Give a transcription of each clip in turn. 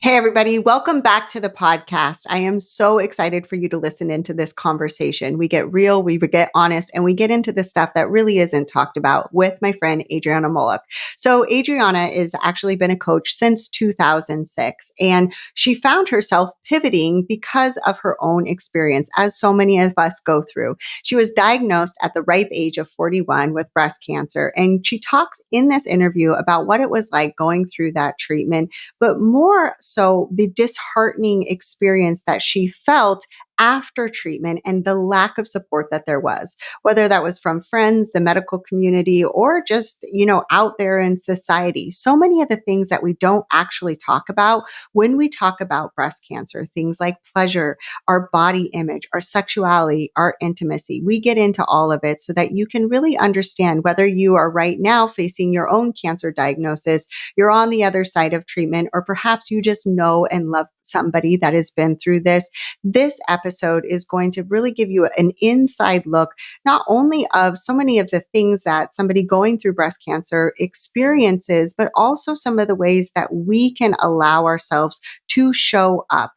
Hey, everybody. Welcome back to the podcast. I am so excited for you to listen into this conversation. We get real, we get honest, and we get into the stuff that really isn't talked about with my friend, Adriana McCulloch. So Adriana has actually been a coach since 2006, and she found herself pivoting because of her own experience, as so many of us go through. She was diagnosed at the ripe age of 41 with breast cancer, and she talks in this interview about what it was like going through that treatment, but more so the disheartening experience that she felt after treatment and the lack of support that there was, whether that was from friends, the medical community, or just, out there in society. So many of the things that we don't actually talk about when we talk about breast cancer, things like pleasure, our body image, our sexuality, our intimacy. We get into all of it so that you can really understand whether you are right now facing your own cancer diagnosis, you're on the other side of treatment, or perhaps you just know and love somebody that has been through this. This episode is going to really give you an inside look, not only of so many of the things that somebody going through breast cancer experiences, but also some of the ways that we can allow ourselves to show up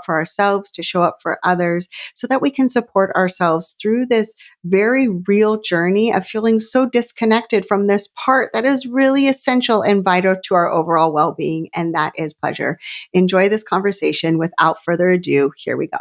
for ourselves, to show up for others, so that we can support ourselves through this very real journey of feeling so disconnected from this part that is really essential and vital to our overall well-being, and that is pleasure. Enjoy this conversation. Without further ado, here we go.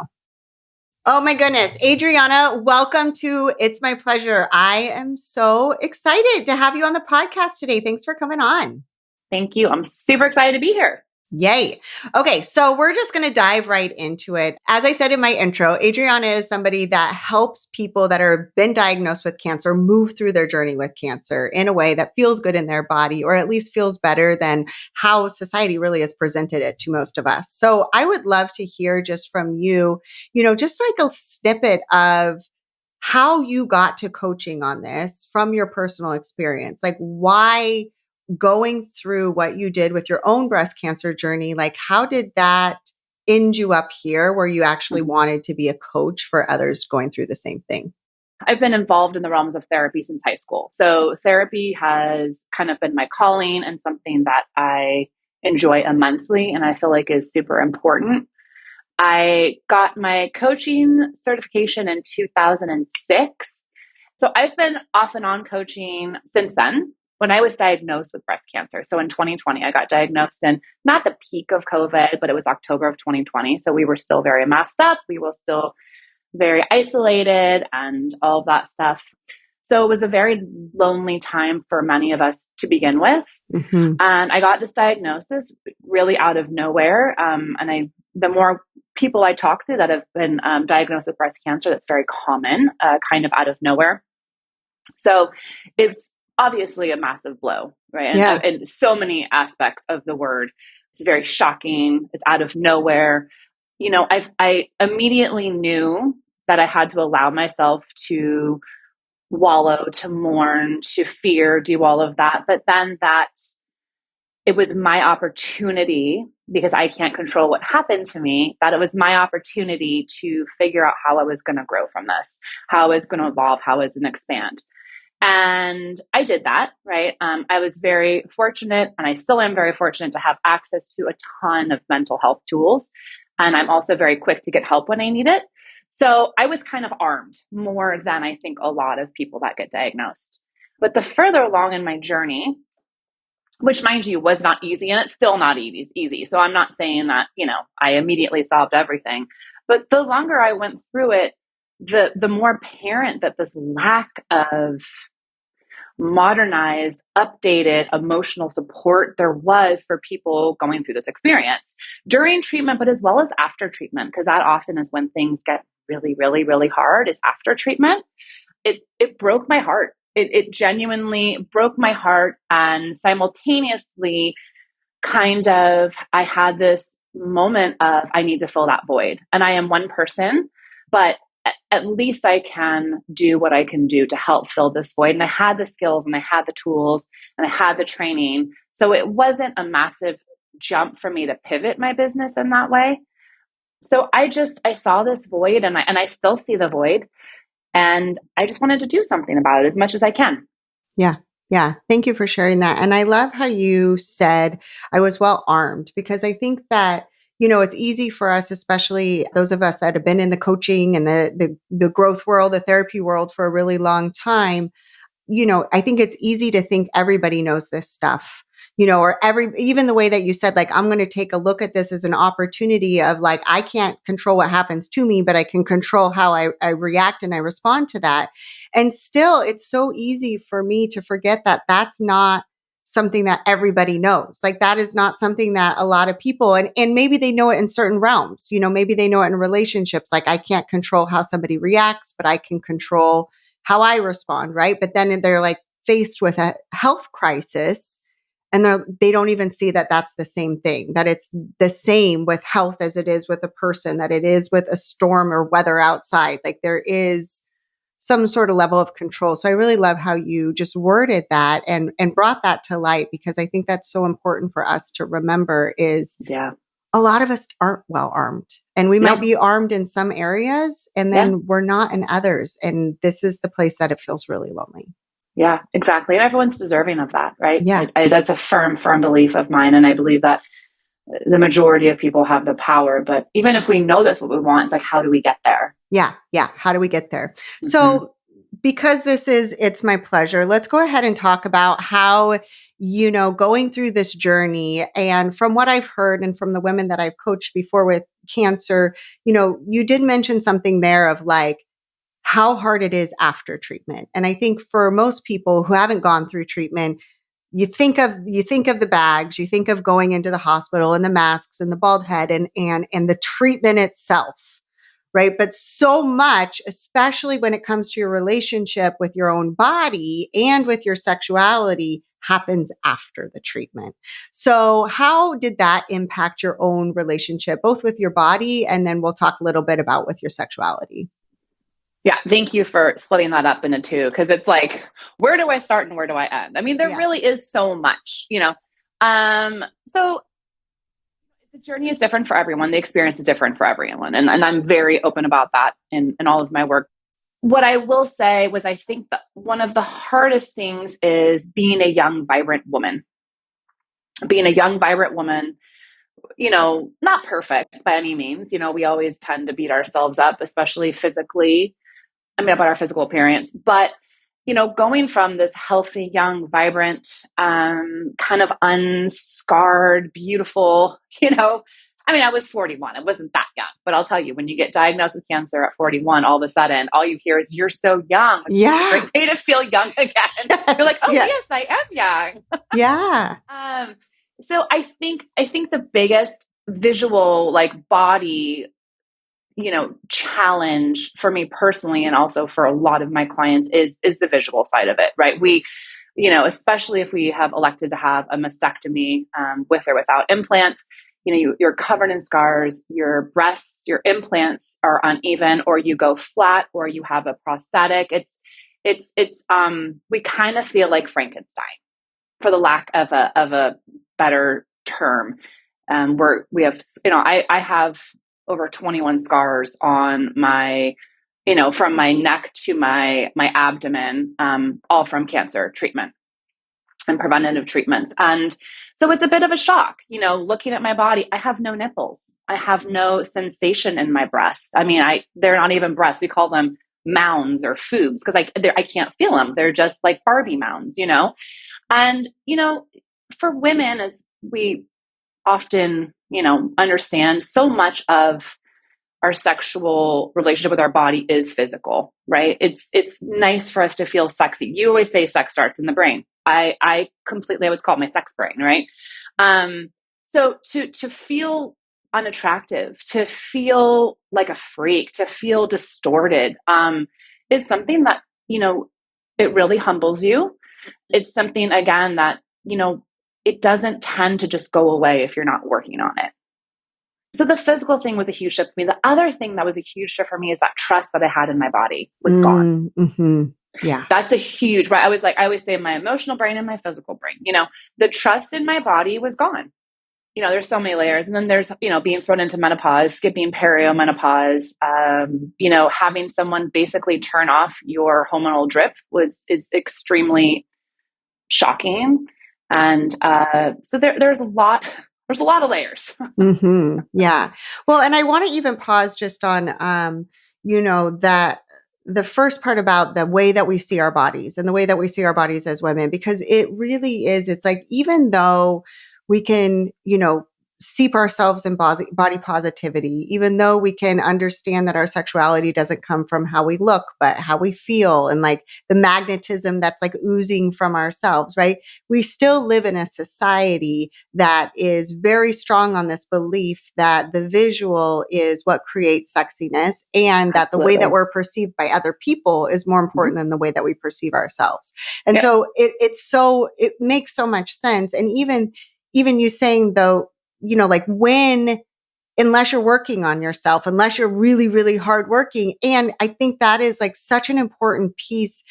Oh my goodness. Adriana, welcome to It's My Pleasure. I am so excited to have you on the podcast today. Thanks for coming on. Thank you. I'm super excited to be here. Yay. Okay, so we're just going to dive right into it. As I said in my intro, Adriana is somebody that helps people that are been diagnosed with cancer move through their journey with cancer in a way that feels good in their body, or at least feels better than how society really has presented it to most of us. So I would love to hear just from you, just like a snippet of how you got to coaching on this from your personal experience. Like, why going through what you did with your own breast cancer journey, like how did that end you up here where you actually wanted to be a coach for others going through the same thing? I've been involved in the realms of therapy since high school. So therapy has kind of been my calling and something that I enjoy immensely and I feel like is super important. I got my coaching certification in 2006. So I've been off and on coaching since then. When I was diagnosed with breast cancer. So in 2020, I got diagnosed in not the peak of COVID, but it was October of 2020. So we were still very masked up. We were still very isolated and all of that stuff. So it was a very lonely time for many of us to begin with. Mm-hmm. And I got this diagnosis really out of nowhere. The more people I talk to that have been diagnosed with breast cancer, that's very common, kind of out of nowhere. So it's obviously a massive blow, right? And, Yeah. and so many aspects of the word. It's very shocking. It's out of nowhere. I immediately knew that I had to allow myself to wallow, to mourn, to fear, do all of that. But then that it was my opportunity, because I can't control what happened to me, that it was my opportunity to figure out how I was going to grow from this, how I was going to evolve, how I was going to expand. And I did that, right? I was very fortunate, and I still am very fortunate to have access to a ton of mental health tools. And I'm also very quick to get help when I need it. So I was kind of armed more than I think a lot of people that get diagnosed. But the further along in my journey, which mind you was not easy, and it's still not easy. So I'm not saying that, I immediately solved everything. But the longer I went through it, the more apparent that this lack of modernized, updated emotional support there was for people going through this experience during treatment, but as well as after treatment, because that often is when things get really, really, really hard, is after treatment. It broke my heart. It genuinely broke my heart, and simultaneously I had this moment of, I need to fill that void. And I am one person, but at least I can do what I can do to help fill this void. And I had the skills, and I had the tools, and I had the training. So it wasn't a massive jump for me to pivot my business in that way. So I saw this void, and I still see the void, and I just wanted to do something about it as much as I can. Yeah. Yeah. Thank you for sharing that. And I love how you said I was well armed, because I think that, it's easy for us, especially those of us that have been in the coaching and the growth world, the therapy world for a really long time. I think it's easy to think everybody knows this stuff, or even the way that you said, like, I'm going to take a look at this as an opportunity of, like, I can't control what happens to me, but I can control how I react and I respond to that. And still, it's so easy for me to forget that that's not something that everybody knows. Like, that is not something that a lot of people, and maybe they know it in certain realms, maybe they know it in relationships. Like, I can't control how somebody reacts, but I can control how I respond, right? But then they're like faced with a health crisis, and they don't even see that that's the same thing, that it's the same with health as it is with a person, that it is with a storm or weather outside. Like, there is some sort of level of control. So I really love how you just worded that and brought that to light, because I think that's so important for us to remember is Yeah. a lot of us aren't well armed, and we might No. be armed in some areas and Yeah. then we're not in others. And this is the place that it feels really lonely. Yeah, exactly. And everyone's deserving of that, right? Yeah. That's a firm belief of mine. And I believe that the majority of people have the power. But even if we know that's what we want, it's like, how do we get there? Yeah. Yeah. How do we get there? Mm-hmm. So, because it's my pleasure, let's go ahead and talk about how, going through this journey. And from what I've heard and from the women that I've coached before with cancer, you did mention something there of, like, how hard it is after treatment. And I think for most people who haven't gone through treatment, you think of the bags, you think of going into the hospital and the masks and the bald head and the treatment itself, right? But so much, especially when it comes to your relationship with your own body and with your sexuality, happens after the treatment. So how did that impact your own relationship, both with your body, and then we'll talk a little bit about with your sexuality? Yeah, thank you for splitting that up into two, because it's like, where do I start and where do I end? I mean, there Yes. really is so much. So the journey is different for everyone. The experience is different for everyone. And I'm very open about that in all of my work. What I will say was, I think that one of the hardest things is being a young, vibrant woman. Being a young, vibrant woman, not perfect by any means. We always tend to beat ourselves up, especially physically. I mean, about our physical appearance, but going from this healthy, young, vibrant, kind of unscarred, beautiful, I mean, I was 41. It wasn't that young, but I'll tell you, when you get diagnosed with cancer at 41, all of a sudden, all you hear is, "You're so young." It's such a Yeah. great day to feel young again. You're like, Yes. "Oh Yeah. yes, I am young." Yeah. Um, so I think the biggest visual, like, body, challenge for me personally, and also for a lot of my clients, is the visual side of it, right? Especially if we have elected to have a mastectomy, with or without implants, you're covered in scars, your breasts, your implants are uneven, or you go flat, or you have a prosthetic. We kind of feel like Frankenstein, for the lack of a better term. We have, I have over 21 scars on my, from my neck to my abdomen, all from cancer treatment and preventative treatments. And so it's a bit of a shock, looking at my body. I have no nipples. I have no sensation in my breasts. I mean, they're not even breasts. We call them mounds or foobs, because I can't feel them. They're just like Barbie mounds. And, for women, as we often, understand, so much of our sexual relationship with our body is physical, right? It's nice for us to feel sexy. You always say sex starts in the brain. I completely, I always call it my sex brain, right? So to feel unattractive, to feel like a freak, to feel distorted, is something that, it really humbles you. It's something, again, that, it doesn't tend to just go away if you're not working on it. So the physical thing was a huge shift for me. The other thing that was a huge shift for me is that trust that I had in my body was gone. Mm-hmm. Yeah. That's a huge, right? I always say, my emotional brain and my physical brain, the trust in my body was gone. There's so many layers. And then there's, being thrown into menopause, skipping perimenopause, having someone basically turn off your hormonal drip is extremely shocking. And so there's a lot of layers. Yeah. Well, and I want to even pause just on, that the first part about the way that we see our bodies and the way that we see our bodies as women, because it really is, it's like, even though we can, seep ourselves in body positivity, even though we can understand that our sexuality doesn't come from how we look, but how we feel and like the magnetism that's like oozing from ourselves, right? We still live in a society that is very strong on this belief that the visual is what creates sexiness and that the way that Absolutely. we're perceived by other people is more Mm-hmm. important than the way that we perceive ourselves. And Yep. so it makes so much sense. And even you saying though, like unless you're working on yourself, unless you're really, really hardworking. And I think that is like such an important piece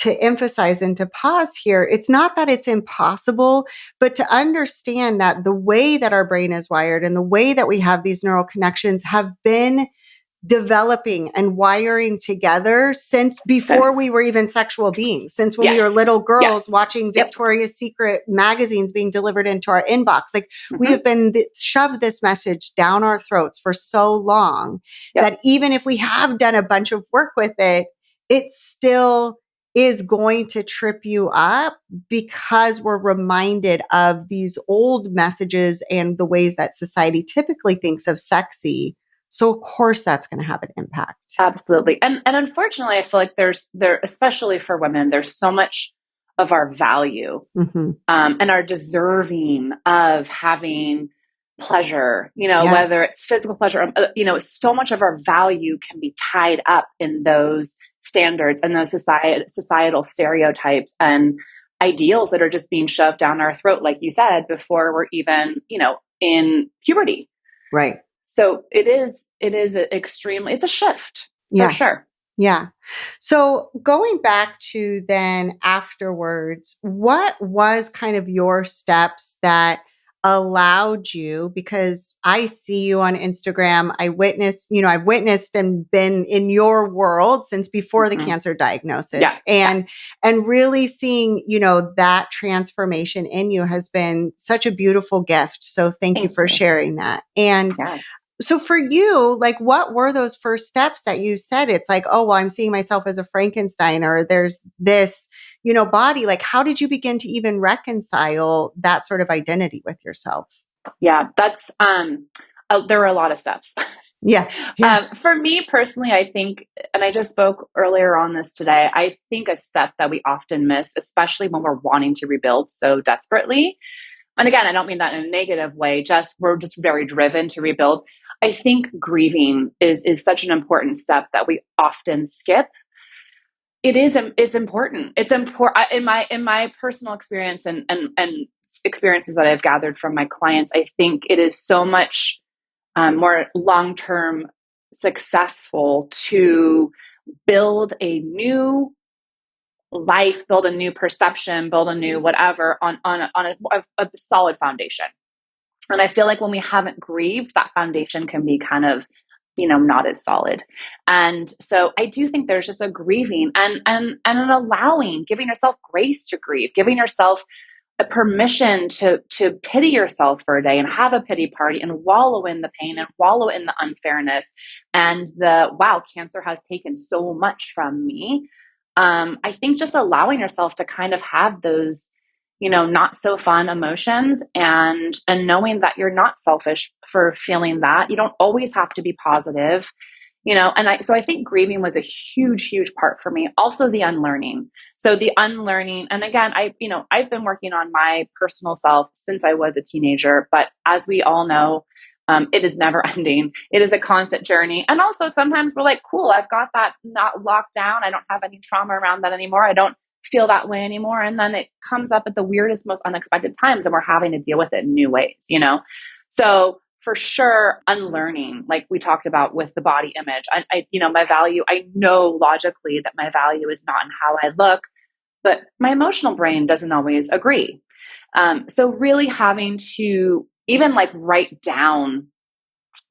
to emphasize and to pause here. It's not that it's impossible, but to understand that the way that our brain is wired and the way that we have these neural connections have been developing and wiring together since before we Sense. were even sexual beings, since when we were Yes. little girls Yes. watching Yep. Victoria's Secret magazines being delivered into our inbox. Like we have Mm-hmm. been shoved this message down our throats for so long Yep. that even if we have done a bunch of work with it, it still is going to trip you up because we're reminded of these old messages and the ways that society typically thinks of sexy. So of course that's going to have an impact. Absolutely. And unfortunately, I feel like there, especially for women, there's so much of our value Mm-hmm. and are deserving of having pleasure, Yeah. whether it's physical pleasure, so much of our value can be tied up in those standards and those societal stereotypes and ideals that are just being shoved down our throat, like you said, before we're even, in puberty. Right. So it is extremely, it's a shift for Yeah. sure. Yeah. So going back to then afterwards, what was kind of your steps that allowed you, because I see you on Instagram, I've witnessed and been in your world since before the Hmm. cancer Yeah. diagnosis, Yeah. and really seeing, that transformation in you has been such a beautiful gift. So thank you Thank for you. sharing that. And Yeah. so for you, like what were those first steps that you said? It's like, oh, well, I'm seeing myself as a Frankenstein, or there's this, body. Like, how did you begin to even reconcile that sort of identity with yourself? Yeah. That's, there were a lot of steps. Yeah. Yeah. For me personally, I think, and I just spoke earlier on this today, I think a step that we often miss, especially when we're wanting to rebuild so desperately. And again, I don't mean that in a negative way, we're just very driven to rebuild. I think grieving is such an important step that we often skip. It's important. It's important in my personal experience and experiences that I've gathered from my clients. I think it is so much more long term successful to build a new life, build a new perception, build a new whatever on a solid foundation. And I feel like when we haven't grieved, that foundation can be kind of, not as solid. And so I do think there's just a grieving and an allowing, giving yourself grace to grieve, giving yourself a permission to pity yourself for a day and have a pity party and wallow in the pain and wallow in the unfairness and the wow, cancer has taken so much from me. I think just allowing yourself to kind of have those, not so fun emotions and knowing that you're not selfish for feeling that. You don't always have to be positive, and I think grieving was a huge, huge part for me. Also the unlearning. So the unlearning, and again, I've been working on my personal self since I was a teenager, but as we all know, it is never ending. It is a constant journey. And also sometimes we're like, cool, I've got that not locked down. I don't have any trauma around that anymore. I don't feel that way anymore. And then it comes up at the weirdest, most unexpected times, and we're having to deal with it in new ways. So for sure, unlearning, like we talked about with the body image. My value, I know logically that my value is not in how I look, but my emotional brain doesn't always agree. So really having to even like write down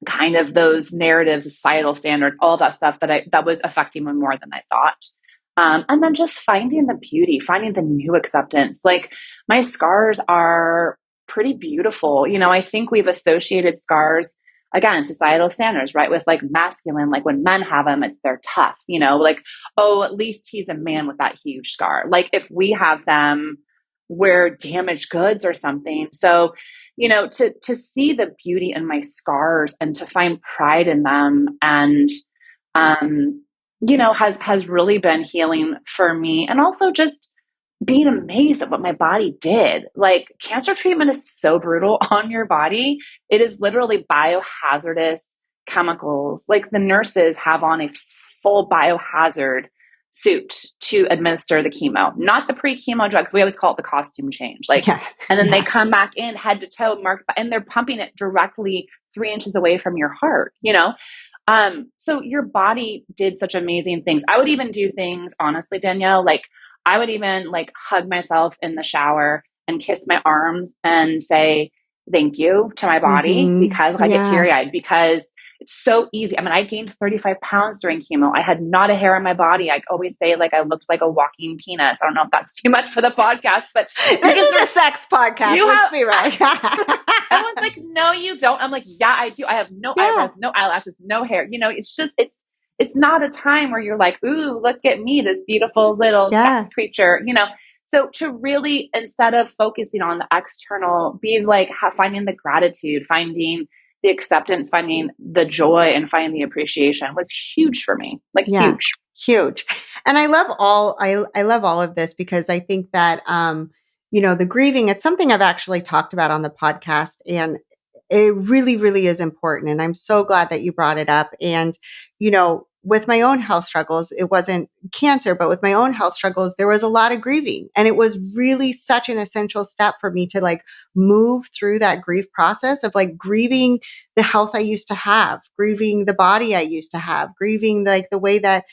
kind of those narratives, societal standards, all that stuff that was affecting me more than I thought. And then just finding the beauty, finding the new acceptance. Like my scars are pretty beautiful. I think we've associated scars, again, societal standards, right? With like masculine, like when men have them, they're tough, like, oh, at least he's a man with that huge scar. Like if we have them, we're damaged goods or something. So, to see the beauty in my scars and to find pride in them and, um, has really been healing for me. And also just being amazed at what my body did. Like cancer treatment is so brutal on your body. It is literally biohazardous chemicals. Like the nurses have on a full biohazard suit to administer the chemo, not the pre-chemo drugs. We always call it the costume change. Like, Yeah. and then they Yeah. come back in head to toe marked, and they're pumping it directly 3 inches away from your heart, so your body did such amazing things. I would even do things, honestly, Danielle, like I would even like hug myself in the shower and kiss my arms and say thank you to my body because I get Yeah. teary eyed because it's so easy. I mean, I gained 35 pounds during chemo. I had not a hair on my body. I always say like I looked like a walking penis. I don't know if that's too much for the podcast, but This because is a there's sex podcast. you Let's have be real. everyone's like, no, you don't. I'm like, yeah, I do. I have no Yeah. eyebrows, no eyelashes, no hair. It's not a time where you're like, ooh, look at me, this beautiful little sex Yeah. creature. So to really, instead of focusing on the external, be like finding the gratitude, finding the acceptance, finding the joy, and finding the appreciation was huge for me, like Yeah. huge. Huge. And I love all of this because I think that the grieving, it's something I've actually talked about on the podcast, and it really, really is important. And I'm so glad that you brought it up. And, with my own health struggles, it wasn't cancer, but with my own health struggles, there was a lot of grieving. And it was really such an essential step for me to like move through that grief process of like grieving the health I used to have, grieving the body I used to have, grieving like the way that,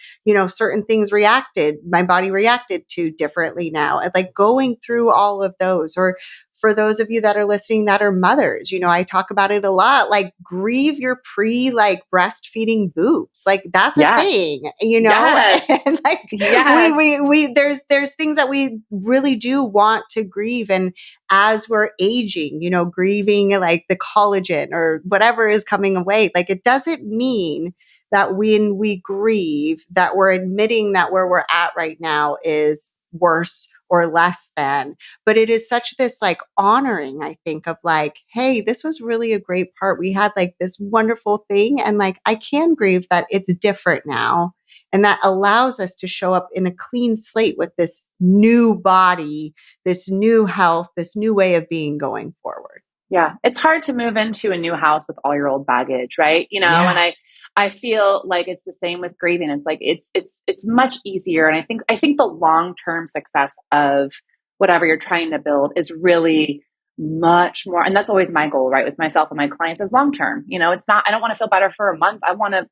certain things my body reacted to differently now. And like going through all of those, or for those of you that are listening that are mothers, I talk about it a lot, like grieve your like breastfeeding boobs. Like that's a Yes. thing, Yes. and like Yes. there's things that we really do want to grieve. And as we're aging, grieving like the collagen or whatever is coming away, like it doesn't mean that when we grieve that we're admitting that where we're at right now is worse or less than, but it is such this like honoring, I think, of like, hey, this was really a great part. We had like this wonderful thing. And like, I can grieve that it's different now. And that allows us to show up in a clean slate with this new body, this new health, this new way of being going forward. Yeah, it's hard to move into a new house with all your old baggage, right? And Yeah. I feel like it's the same with grieving. It's like it's much easier, and I think the long-term success of whatever you're trying to build is really much more, and that's always my goal, right, with myself and my clients is long term. It's not, I don't want to feel better for a month. I want to,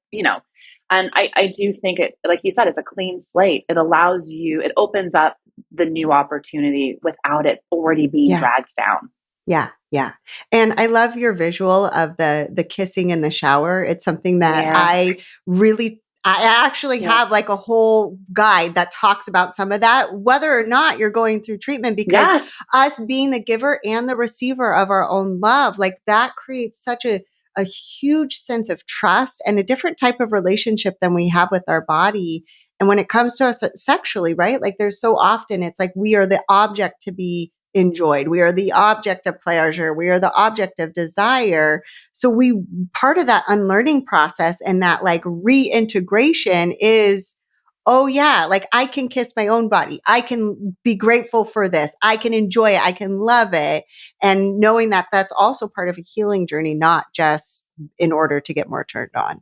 and I do think it, like you said, it's a clean slate. It allows you, it opens up the new opportunity without it already being Yeah. dragged down. Yeah, yeah. And I love your visual of the kissing in the shower. It's something that Yeah. I actually Yeah. have like a whole guide that talks about some of that, whether or not you're going through treatment, because Yes. us being the giver and the receiver of our own love, like that creates such a huge sense of trust and a different type of relationship than we have with our body. And when it comes to us sexually, right? Like there's so often it's like we are the object to be enjoyed. We are the object of pleasure. We are the object of desire. So part of that unlearning process and that like reintegration is, oh yeah, like I can kiss my own body. I can be grateful for this. I can enjoy it. I can love it. And knowing that that's also part of a healing journey, not just in order to get more turned on.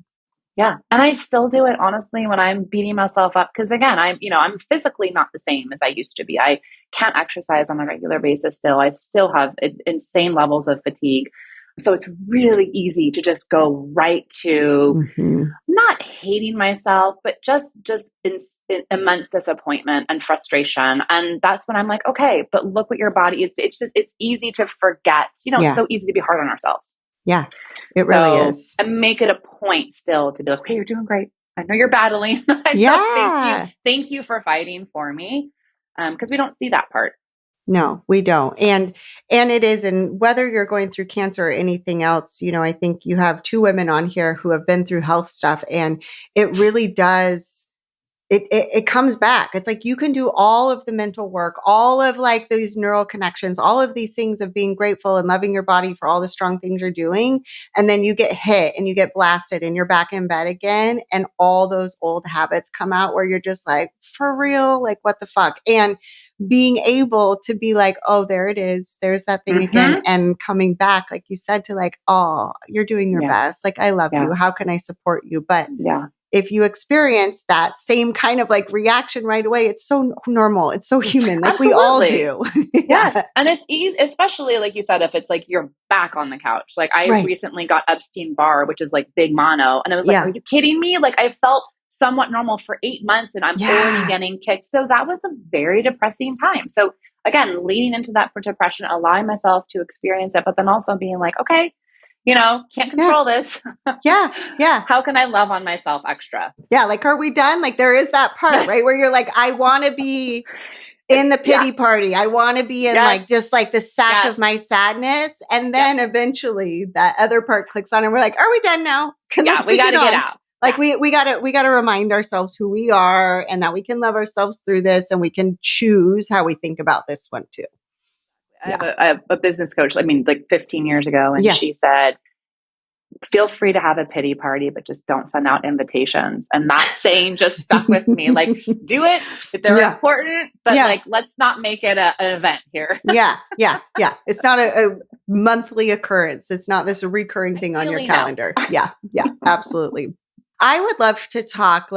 Yeah. And I still do it honestly when I'm beating myself up. Cause again, I'm physically not the same as I used to be. I can't exercise on a regular basis still. I still have insane levels of fatigue. So it's really easy to just go right to Mm-hmm. not hating myself, but just in immense disappointment and frustration. And that's when I'm like, okay, but look what your body is. It's easy to forget. It's Yeah. so easy to be hard on ourselves. Yeah. It really So is. I make it a point still to be like, okay, you're doing great. I know you're battling. I know. Thank you. Yeah. Thank you for fighting for me. Because we don't see that part. No, we don't. And it is, and whether you're going through cancer or anything else, I think you have two women on here who have been through health stuff, and it really does. It comes back. It's like you can do all of the mental work, all of like these neural connections, all of these things of being grateful and loving your body for all the strong things you're doing. And then you get hit and you get blasted and you're back in bed again. And all those old habits come out where you're just like, for real, like what the fuck? And being able to be like, oh, there it is. There's that thing again. Mm-hmm. And coming back, like you said, to like, oh, you're doing your Yeah. best. Like, I love Yeah. you. How can I support you? But Yeah. if you experience that same kind of like reaction right away, it's so normal. It's so human. Like we all Absolutely. do. Yes. Yeah. And it's easy, especially like you said, if it's like you're back on the couch. Like I Right. recently got Epstein-Barr, which is like big mono. And I was like, are Yeah. you kidding me? Like I felt somewhat normal for 8 months and I'm already Yeah. getting kicked. So that was a very depressing time. So again, leading into that depression, allowing myself to experience it, but then also being like, okay, can't Yeah. control this. Yeah. Yeah. How can I love on myself extra? Yeah. Like, are we done? Like, there is that part, right? Where you're like, I want to be in the Yeah. pity party. I want to be in Yes. like, just like the sack Yes. of my sadness. And Yep. then eventually that other part clicks on and we're like, are we done now? Yeah. We got to get out. Like we gotta remind ourselves who we are and that we can love ourselves through this and we can choose how we think about this one too. I have a business coach, I mean, like 15 years ago, and Yeah. she said, feel free to have a pity party, but just don't send out invitations. And that saying just stuck with me. Like, do it if they're important, but like, let's not make it an event here. Yeah. It's not a monthly occurrence. It's not this recurring thing on your calendar. No. Yeah, absolutely. I would love to talk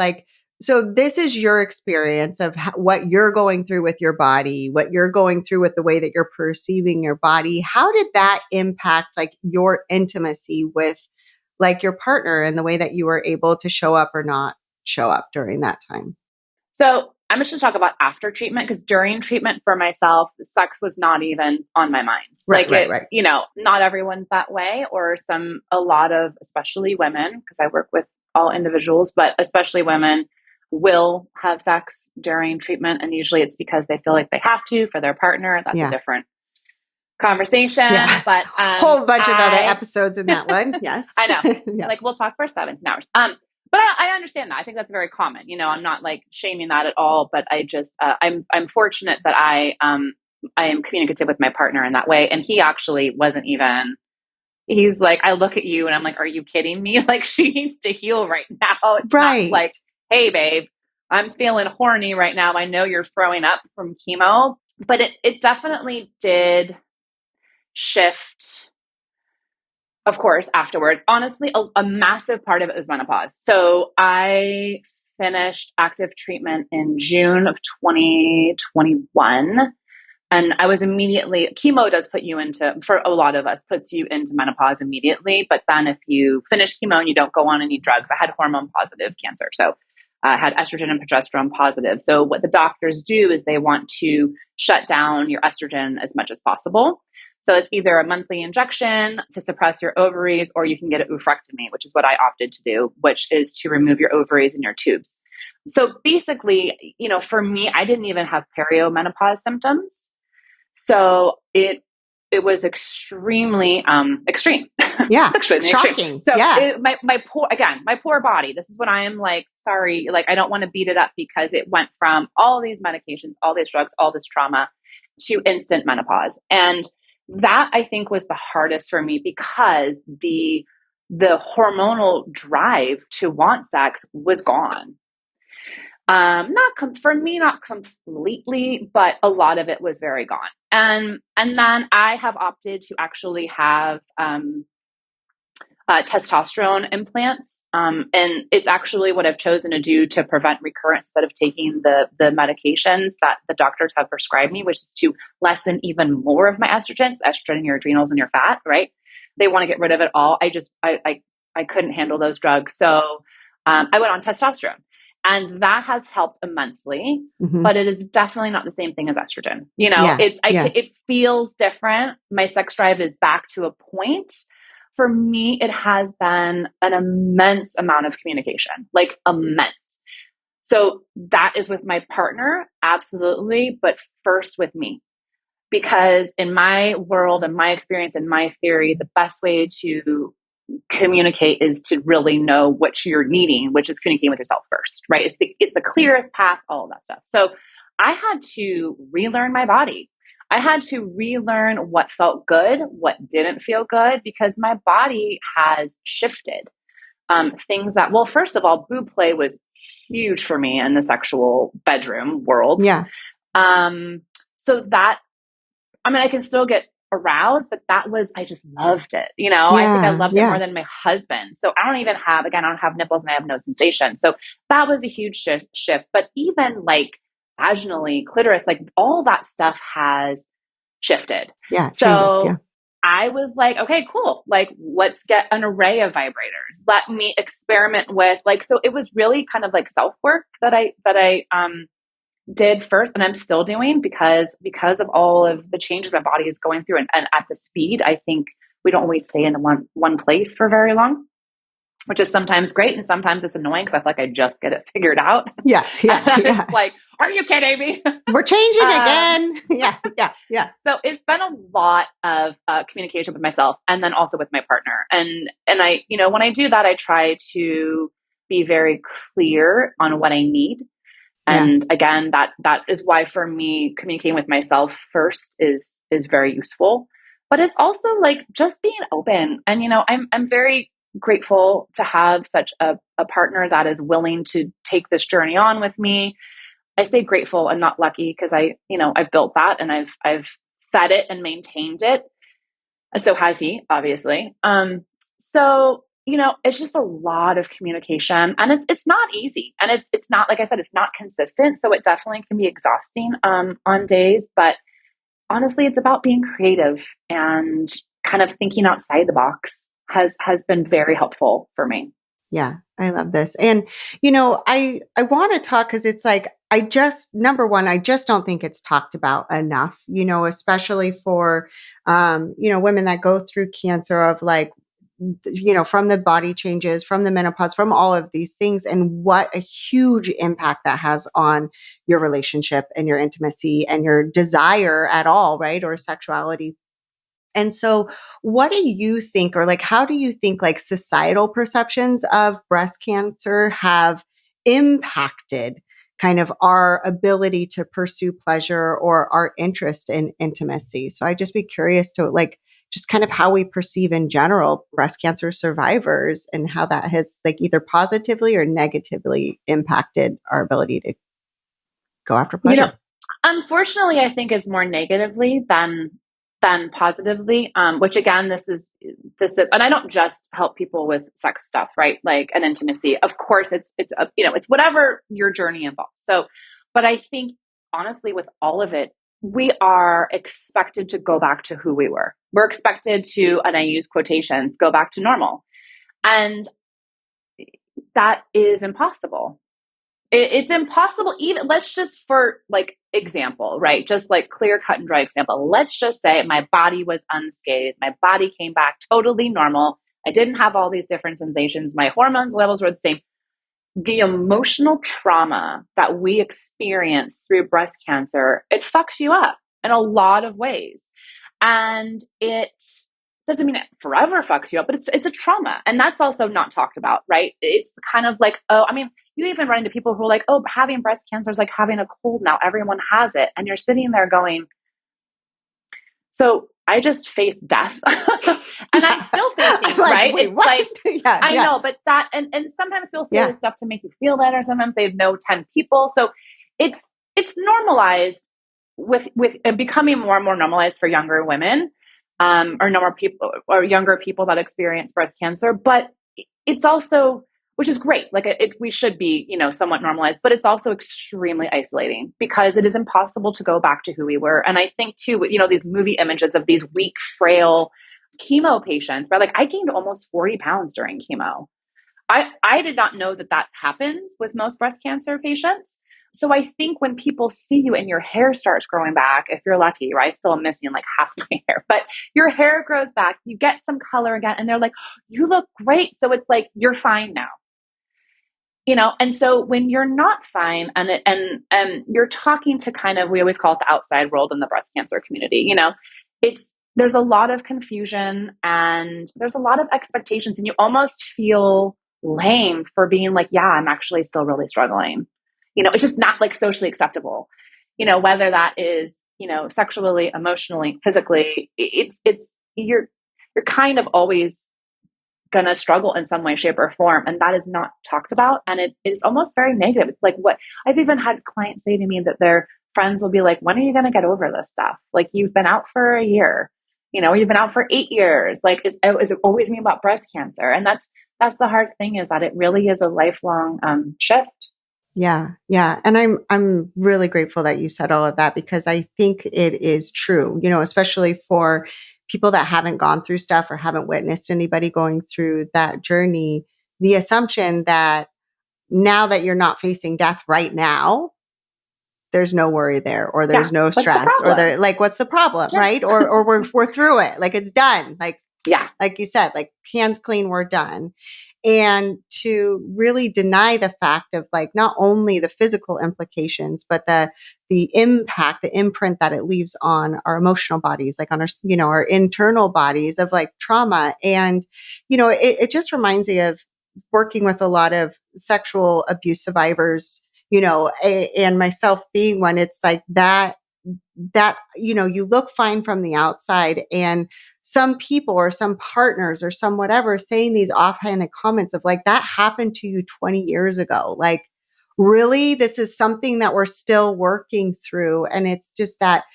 so this is your experience of what you're going through with your body, what you're going through with the way that you're perceiving your body. How did that impact like your intimacy with like your partner and the way that you were able to show up or not show up during that time? So I'm just going to talk about after treatment, because during treatment for myself, sex was not even on my mind. Right. Not everyone's that way, or a lot of, especially women, because I work with all individuals, but especially women will have sex during treatment. And usually it's because they feel like they have to for their partner. That's a different conversation. Yeah. But whole bunch of other episodes in that one. Yes. I know. Yeah. Like we'll talk for 17 hours. But I understand that. I think that's very common. I'm not like shaming that at all, but I just I'm fortunate that I am communicative with my partner in that way. And he actually wasn't even. He's like, I look at you and I'm like, are you kidding me? Like she needs to heal right now. It's not like, hey babe, I'm feeling horny right now. I know you're throwing up from chemo, but it definitely did shift. Of course, afterwards, honestly, a massive part of it was menopause. So I finished active treatment in June of 2021. And I was immediately, chemo does put you into, for a lot of us, puts you into menopause immediately. But then if you finish chemo and you don't go on any drugs, I had hormone positive cancer. So I had estrogen and progesterone positive. So what the doctors do is they want to shut down your estrogen as much as possible. So it's either a monthly injection to suppress your ovaries, or you can get an oophorectomy, which is what I opted to do, which is to remove your ovaries and your tubes. So basically, for me, I didn't even have perimenopause symptoms. So it was extremely extreme. Yeah. It's extremely shocking. Extreme. So my poor body, this is what I am like, sorry, like I don't want to beat it up, because it went from all these medications, all these drugs, all this trauma to instant menopause. And that I think was the hardest for me, because the hormonal drive to want sex was gone. For me, not completely, but a lot of it was very gone. And then I have opted to actually have testosterone implants, and it's actually what I've chosen to do to prevent recurrence instead of taking the medications that the doctors have prescribed me, which is to lessen even more of my estrogen in your adrenals and your fat. Right? They want to get rid of it all. I couldn't handle those drugs, so I went on testosterone. And that has helped immensely, but it is definitely not the same thing as estrogen. It feels different. My sex drive is back to a point. for me, it has been an immense amount of communication, like immense. So that is with my partner, absolutely, but first with me. Because in my world and my experience and my theory, the best way to communicate is to really know what you're needing, which is communicating with yourself first, right? It's the clearest path, all of that stuff. So I had to relearn my body. I had to relearn what felt good, what didn't feel good, because my body has shifted. Things that, well, first of all, boob play was huge for me in the sexual bedroom world. Yeah. Um, so that, I mean, I can still get aroused, but that was, I just loved it. I think I Yeah. loved it more Yeah. than my husband. So I don't even have, again, I don't have nipples and I have no sensation. So that was a huge shift. But even like vaginally, clitoris, like all that stuff has shifted. Yeah. It changes. Yeah. So I was like, okay, cool. Like, let's get an array of vibrators. Let me experiment with like, so it was really kind of like self work that I did first, and I'm still doing because of all of the changes my body is going through, and at the speed. I think we don't always stay in one place for very long, which is sometimes great and sometimes it's annoying because I feel like I just get it figured out. Yeah. Yeah. And it's Yeah. like, are you kidding me? We're changing um, again. Yeah. Yeah. Yeah. so it's been a lot of communication with myself and then also with my partner. And I, when I do that, I try to be very clear on what I need. Yeah. And again, that is why for me, communicating with myself first is very useful. But it's also like just being open. And I'm very grateful to have such a partner that is willing to take this journey on with me. I say grateful and not lucky because I've built that and I've fed it and maintained it. So has he, obviously. So it's just a lot of communication, and it's not easy, and it's not, like I said, it's not consistent. So it definitely can be exhausting on days, but honestly, it's about being creative and kind of thinking outside the box has been very helpful for me. Yeah, I love this. And I want to talk cuz it's like I just number one, I just don't think it's talked about enough, especially for women that go through cancer of like from the body changes, from the menopause, from all of these things and what a huge impact that has on your relationship and your intimacy and your desire at all, right? Or sexuality. And so, what do you think, or like, how do you think like societal perceptions of breast cancer have impacted kind of our ability to pursue pleasure or our interest in intimacy? So, I'd just be curious to like, just kind of how we perceive in general breast cancer survivors and how that has like either positively or negatively impacted our ability to go after You know, pleasure. unfortunately, I think it's more negatively than positively. Which again, this is, and I don't just help people with sex stuff, right? Like an intimacy. Of course, it's whatever your journey involves. So, but I think honestly, with all of it, we are expected to go back to who we were. We're expected to, and I use quotations, go back to normal, and that is impossible. It's impossible. Even let's just, for like example, right, just like clear cut and dry example, let's just say my body was unscathed, my body came back totally normal, I didn't have all these different sensations, my hormones levels were the same. The emotional trauma that we experience through breast cancer, it fucks you up in a lot of ways. And it doesn't mean it forever fucks you up, but it's a trauma. And that's also not talked about, right? It's kind of like, oh, I mean, you even run into people who are like, oh, having breast cancer is like having a cold now. Everyone has it. And you're sitting there going, so I just faced death and I'm Yeah. still I'm facing, like, right? wait, It's what? like, Yeah. I Yeah. know, but and sometimes people say Yeah. this stuff to make you feel better. Sometimes they know 10 people. So it's normalized with becoming more and more normalized for younger women, or number people or younger people that experience breast cancer. But it's also, which is great. Like we should be, somewhat normalized, but it's also extremely isolating because it is impossible to go back to who we were. And I think too, these movie images of these weak, frail chemo patients, but like I gained almost 40 pounds during chemo. I did not know that happens with most breast cancer patients. So I think when people see you and your hair starts growing back, if you're lucky, right? I still am missing like half my hair, but your hair grows back, you get some color again, and they're like, you look great. So it's like, you're fine now. And so when you're not fine, and you're talking to kind of, we always call it the outside world in the breast cancer community, it's there's a lot of confusion and there's a lot of expectations, and you almost feel lame for being like, yeah, I'm actually still really struggling. It's just not like socially acceptable. Whether that is, sexually, emotionally, physically, it's you're kind of always gonna struggle in some way, shape, or form. And that is not talked about. And it is almost very negative. It's like, what I've even had clients say to me that their friends will be like, when are you gonna get over this stuff? Like, you've been out for a year, or you've been out for 8 years. Like, is it always me about breast cancer? And that's the hard thing, is that it really is a lifelong shift. Yeah, yeah. And I'm really grateful that you said all of that, because I think it is true, especially for people that haven't gone through stuff or haven't witnessed anybody going through that journey. The assumption that now that you're not facing death right now, there's no worry there, or Yeah. there's no What's the stress, or problem? there, like, what's the problem, Yeah. right? Or we're through it, like it's done, Yeah. like you said, like hands clean, we're done. And to really deny the fact of, like, not only the physical implications, but the impact, the imprint that it leaves on our emotional bodies, like on our, our internal bodies, of like trauma. And, it just reminds me of working with a lot of sexual abuse survivors, and myself being one. It's like that you look fine from the outside, and some people or some partners or some whatever saying these offhanded comments of like, that happened to you 20 years ago. Like, really, this is something that we're still working through. And it's just that,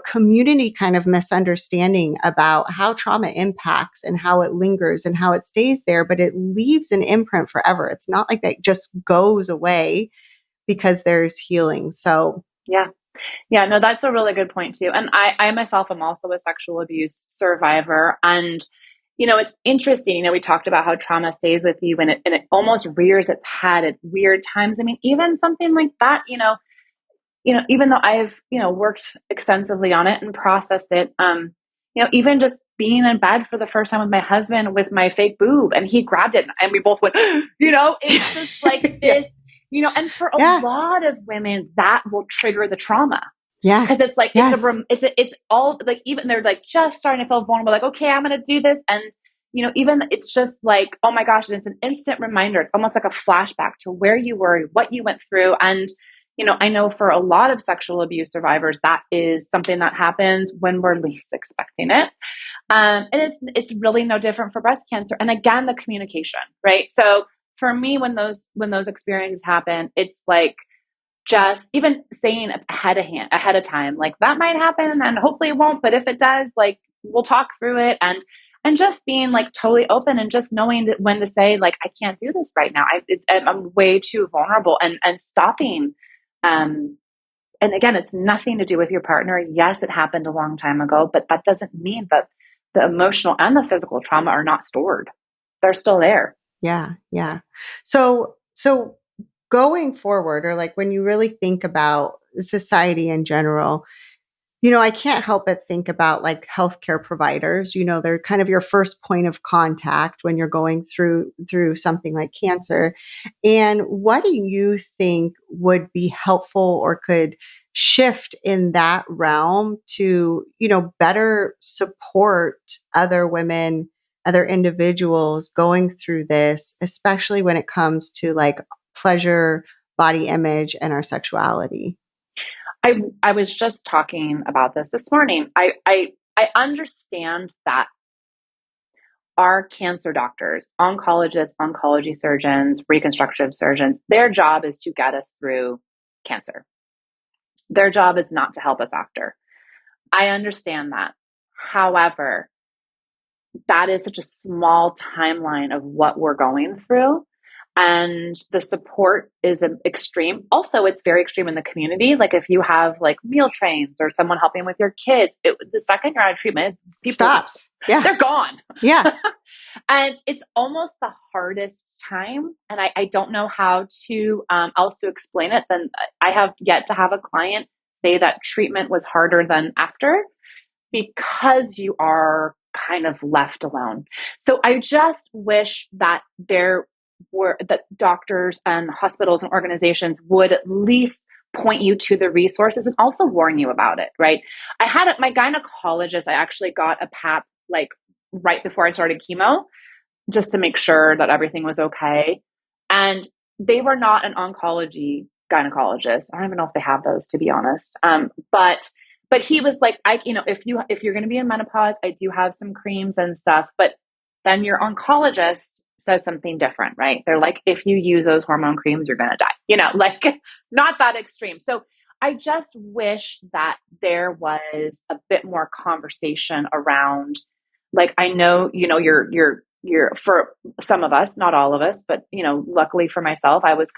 community kind of misunderstanding about how trauma impacts and how it lingers and how it stays there, but it leaves an imprint forever. It's not like that just goes away because there's healing. So Yeah. Yeah, no, that's a really good point too. And I myself am also a sexual abuse survivor. And, it's interesting, we talked about how trauma stays with you, and it almost rears its head at weird times. I mean, even something like that, even though I've, worked extensively on it and processed it, even just being in bed for the first time with my husband with my fake boob, and he grabbed it and we both went, it's just like yeah, this, and for a yeah, lot of women, that will trigger the trauma. Because it's yes, like, yes. it's all like, even they're like just starting to feel vulnerable, like, okay, I'm going to do this. And, even it's just like, oh my gosh, it's an instant reminder. It's almost like a flashback to where you were, what you went through. And, I know for a lot of sexual abuse survivors, that is something that happens when we're least expecting it. And it's really no different for breast cancer. And again, the communication, right? So for me, when those experiences happen, it's like, just even saying ahead of time, like, that might happen and hopefully it won't, but if it does, like, we'll talk through it. And just being like totally open, and just knowing that when to say, like, I can't do this right now. I'm way too vulnerable, and stopping. And again, it's nothing to do with your partner. Yes, it happened a long time ago, but that doesn't mean that the emotional and the physical trauma are not stored. They're still there. Yeah, yeah. So going forward, or like when you really think about society in general, I can't help but think about like healthcare providers. They're kind of your first point of contact when you're going through something like cancer. And what do you think would be helpful or could shift in that realm to, better support other women, other individuals going through this, especially when it comes to like pleasure, body image, and our sexuality? I was just talking about this morning. I understand that our cancer doctors, oncologists, oncology surgeons, reconstructive surgeons, their job is to get us through cancer. Their job is not to help us after. I understand that. However, that is such a small timeline of what we're going through. and the support is extreme. Also, it's very extreme in the community. Like if you have like meal trains or someone helping with your kids, the second you're out of treatment, people, Stops. Yeah. they're gone. Yeah. And it's almost the hardest time. And I don't know how to also explain it. Then I have yet to have a client say that treatment was harder than after, because you are kind of left alone. So I just wish that that doctors and hospitals and organizations would at least point you to the resources and also warn you about it, right? My gynecologist, I actually got a PAP like right before I started chemo, just to make sure that everything was okay. And they were not an oncology gynecologist. I don't even know if they have those, to be honest. But he was like, if you're going to be in menopause, I do have some creams and stuff. But then your oncologist says something different, right? They're like, if you use those hormone creams, you're going to die. Like not that extreme. So I just wish that there was a bit more conversation around, like, I know, you're for some of us, not all of us, but luckily for myself, I was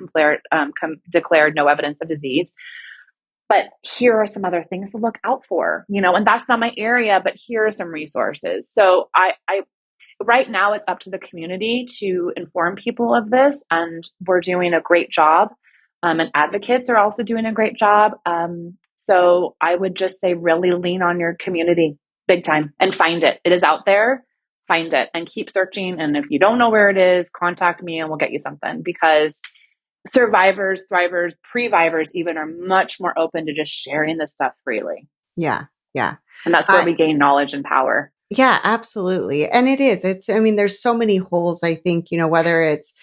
declared no evidence of disease. But here are some other things to look out for, and that's not my area, but here are some resources. So I right now it's up to the community to inform people of this, and we're doing a great job. And advocates are also doing a great job. So I would just say really lean on your community big time and find it. It is out there. Find it and keep searching. And if you don't know where it is, contact me and we'll get you something, because survivors, thrivers, previvors even are much more open to just sharing this stuff freely. Yeah. Yeah. And that's where we gain knowledge and power. Yeah, absolutely. And I mean, there's so many holes, I think, whether it's,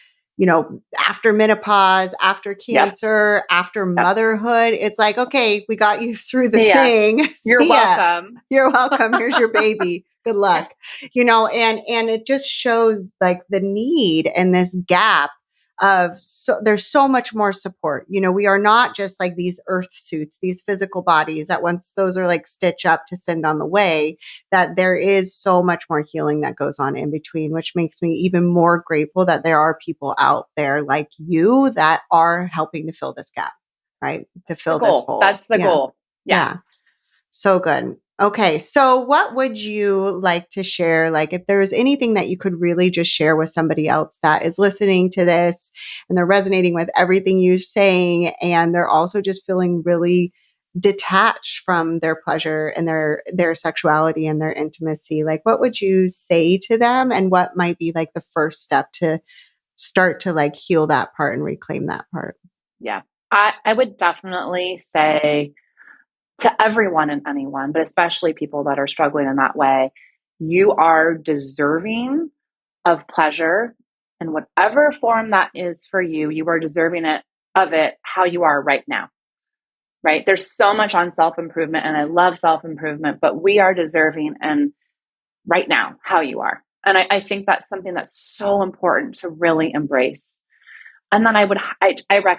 after menopause, after Yep. cancer, after motherhood, it's like, okay, we got you through the See ya. thing. You're welcome. You're welcome. Here's your baby. Good luck. And it just shows like the need and this gap there's so much more support. We are not just like these earth suits, these physical bodies that once those are like stitch up to send on the way, that there is so much more healing that goes on in between, which makes me even more grateful that there are people out there like you that are helping to fill this gap, right? To fill this hole. That's the goal. Yeah. So good. Okay. So what would you like to share? Like if there was anything that you could really just share with somebody else that is listening to this and they're resonating with everything you're saying, and they're also just feeling really detached from their pleasure and their sexuality and their intimacy, like what would you say to them, and what might be like the first step to start to like heal that part and reclaim that part? Yeah. I would definitely say to everyone and anyone, but especially people that are struggling in that way, you are deserving of pleasure in whatever form that is for you. You are deserving of it how you are right now. Right? There's so much on self-improvement, and I love self-improvement, but we are deserving and right now how you are. And I think that's something that's so important to really embrace. And then I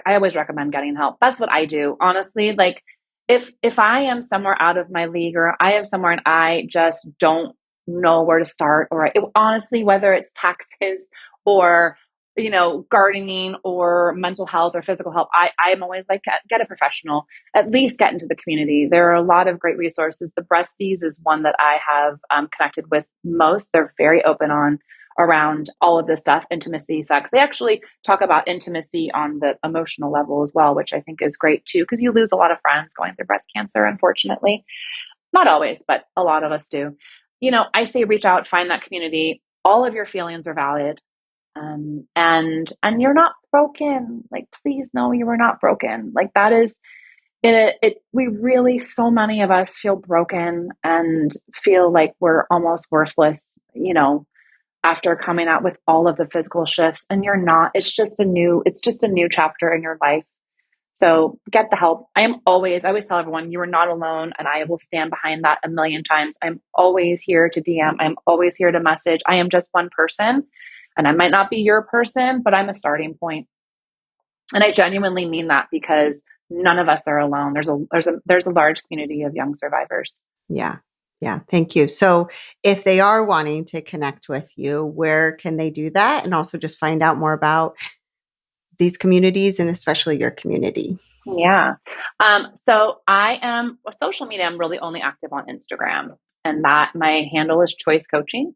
always recommend getting help. That's what I do. Honestly, like if I am somewhere out of my league, or I am somewhere and I just don't know where to start, or honestly, whether it's taxes or, gardening or mental health or physical health, I'm always like, get a professional, at least get into the community. There are a lot of great resources. The Breasties is one that I have connected with most. They're very open around all of this stuff, intimacy, sex. They actually talk about intimacy on the emotional level as well, which I think is great too, because you lose a lot of friends going through breast cancer, unfortunately. Not always, but a lot of us do. I say reach out, find that community. All of your feelings are valid. And you're not broken. Like, please know you are not broken. Like that is we really, so many of us feel broken and feel like we're almost worthless, after coming out with all of the physical shifts, and you're not. It's just a new chapter in your life. So get the help. I always tell everyone, you are not alone, and I will stand behind that a million times. I'm always here to DM. I'm always here to message. I am just one person, and I might not be your person, but I'm a starting point. And I genuinely mean that, because none of us are alone. There's a large community of young survivors. Yeah. Yeah. Thank you. So if they are wanting to connect with you, where can they do that? And also just find out more about these communities and especially your community? Yeah. So I am social media. I'm really only active on Instagram, and that my handle is Choice Coaching.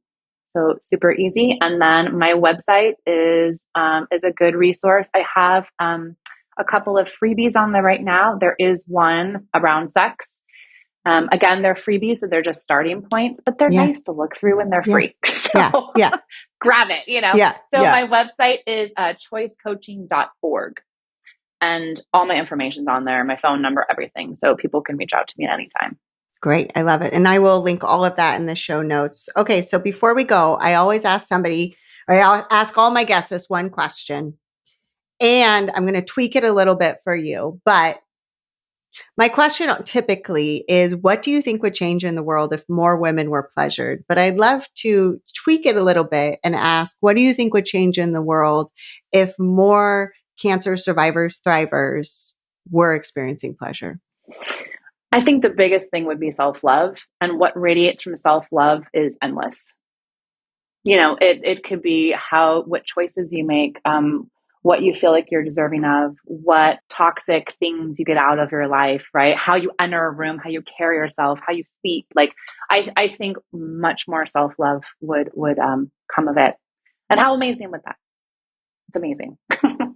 So super easy. And then my website is a good resource. I have a couple of freebies on there right now. There is one around sex. Again, they're freebies, so they're just starting points, but they're Yeah. nice to look through and they're Yeah. free. So Yeah. Yeah. grab it, Yeah. So Yeah. my website is choicecoaching.org. And all my information's on there, my phone number, everything. So people can reach out to me at any time. Great. I love it. And I will link all of that in the show notes. Okay. So before we go, I always ask somebody, or I'll ask all my guests this one question. And I'm going to tweak it a little bit for you. But my question typically is, what do you think would change in the world if more women were pleasured? But I'd love to tweak it a little bit and ask, what do you think would change in the world if more cancer survivors, thrivers were experiencing pleasure? I think the biggest thing would be self love. And what radiates from self love is endless. It could be what choices you make, what you feel like you're deserving of, what toxic things you get out of your life, right? How you enter a room, how you carry yourself, how you speak. Like, I think much more self love would come of it. And how amazing would that? It's amazing.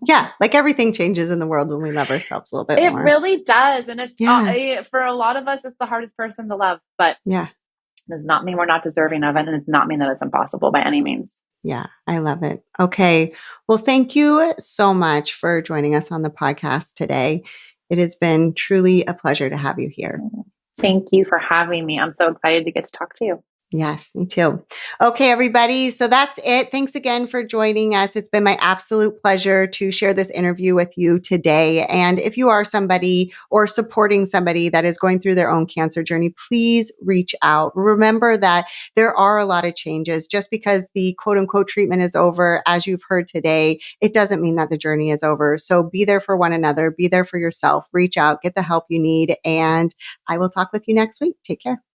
Yeah, like everything changes in the world when we love ourselves a little bit It more. really does. And it's Yeah. for a lot of us, it's the hardest person to love, but Yeah. it does not mean we're not deserving of it. And it's not mean that it's impossible by any means. Yeah, I love it. Okay. Well, thank you so much for joining us on the podcast today. It has been truly a pleasure to have you here. Thank you for having me. I'm so excited to get to talk to you. Yes, me too. Okay, everybody. So that's it. Thanks again for joining us. It's been my absolute pleasure to share this interview with you today. And if you are somebody or supporting somebody that is going through their own cancer journey, please reach out. Remember that there are a lot of changes. Just because the quote unquote treatment is over, as you've heard today, it doesn't mean that the journey is over. So be there for one another, be there for yourself, reach out, get the help you need. And I will talk with you next week. Take care.